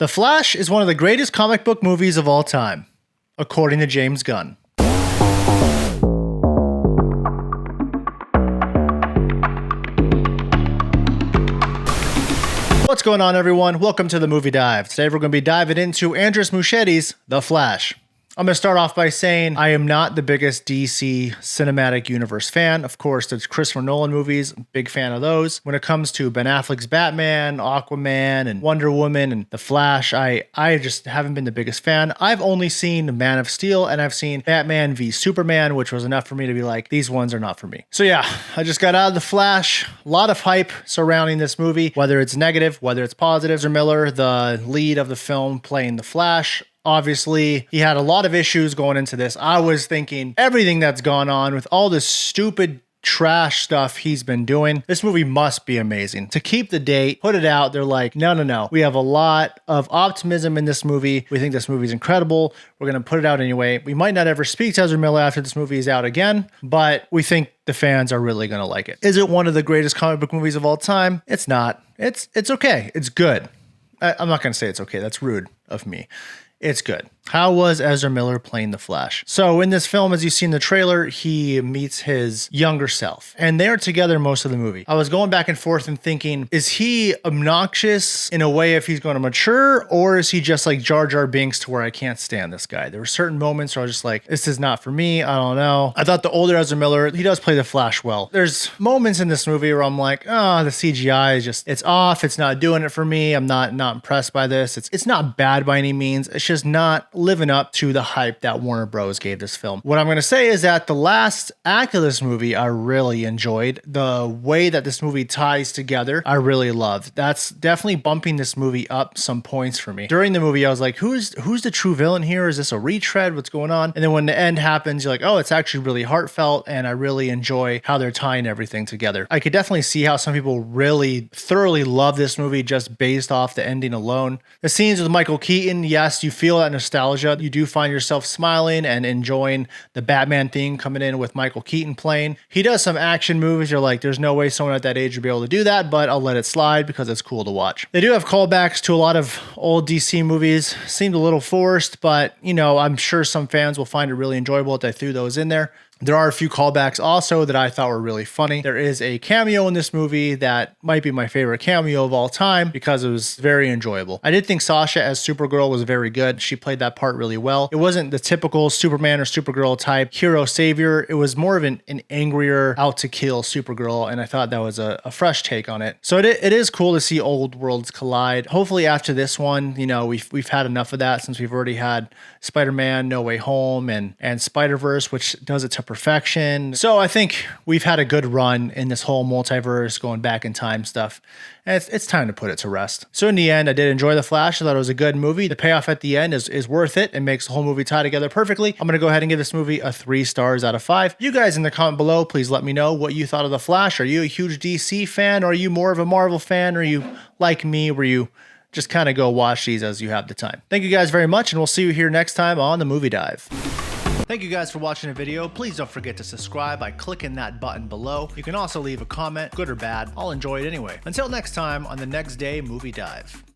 The Flash is one of the greatest comic book movies of all time, according to James Gunn. What's going on, everyone? Welcome to the Movie Dive. Today we're going to be diving into Muchetti's The Flash. I'm going to start off by saying I am not the biggest DC Cinematic Universe fan. Of course, there's Christopher Nolan movies, big fan of those. When it comes to Ben Affleck's Batman, Aquaman, and Wonder Woman, and The Flash, I just haven't been the biggest fan. I've only seen Man of Steel, and I've seen Batman v Superman, which was enough for me to be like, these ones are not for me. So yeah, I just got out of The Flash. A lot of hype surrounding this movie, whether it's negative, whether it's positive. Ezra Miller, the lead of the film, playing The Flash, obviously, he had a lot of issues going into this. I was thinking everything that's gone on with all this stupid trash stuff he's been doing, this movie must be amazing. To keep the date, put it out, they're like, no. We have a lot of optimism in this movie. We think this movie is incredible. We're going to put it out anyway. We might not ever speak to Ezra Miller after this movie is out again, but we think the fans are really going to like it. Is it one of the greatest comic book movies of all time? It's not. It's okay. It's good. I'm not going to say it's okay. That's rude of me. It's good. How was Ezra Miller playing the Flash? So in this film, as you see in the trailer, he meets his younger self, and they're together most of the movie. I was going back and forth and thinking, is he obnoxious in a way if he's going to mature, or is he just like Jar Jar Binks to where I can't stand this guy? There were certain moments where I was just like, this is not for me. I don't know. I thought the older Ezra Miller, he does play the Flash well. There's moments in this movie where I'm like, oh, the CGI is just, it's off. It's not doing it for me. I'm not impressed by this. It's not bad by any means. It's just not living up to the hype that Warner Bros. Gave this film. What I'm going to say is that the last act of this movie I really enjoyed. The way that this movie ties together, I really loved. That's definitely bumping this movie up some points for me. During the movie, I was like, who's the true villain here? Is this a retread? What's going on? And then when the end happens, you're like, oh, it's actually really heartfelt, and I really enjoy how they're tying everything together. I could definitely see how some people really thoroughly love this movie just based off the ending alone. The scenes with Michael Keaton, yes, you feel that nostalgia. You do find yourself smiling and enjoying the Batman theme coming in with Michael Keaton playing. He does some action moves. You're like, there's no way someone at that age would be able to do that, but I'll let it slide because it's cool to watch. They do have callbacks to a lot of old DC movies. Seemed a little forced, but you know, I'm sure some fans will find it really enjoyable that they threw those in there. There are a few callbacks also that I thought were really funny. There is a cameo in this movie that might be my favorite cameo of all time because it was very enjoyable. I did think Sasha as Supergirl was very good. She played that part really well. It wasn't the typical Superman or Supergirl type hero savior. It was more of an angrier, out to kill Supergirl, and I thought that was a fresh take on it. So it is cool to see old worlds collide. Hopefully after this one, you know, we've had enough of that since we've already had Spider-Man No Way Home and Spider-Verse, which does it to perfection. So I think we've had a good run in this whole multiverse going back in time stuff. And it's time to put it to rest. So in the end, I did enjoy The Flash. I thought it was a good movie. The payoff at the end is worth it. It makes the whole movie tie together perfectly. I'm going to go ahead and give this movie a 3 stars out of 5. You guys in the comment below, please let me know what you thought of The Flash. Are you a huge DC fan? Or are you more of a Marvel fan? Or are you like me where you just kind of go watch these as you have the time? Thank you guys very much, and we'll see you here next time on the Movie Dive. Thank you guys for watching the video. Please don't forget to subscribe by clicking that button below. You can also leave a comment, good or bad. I'll enjoy it anyway. Until next time on the Next Day Movie Dive.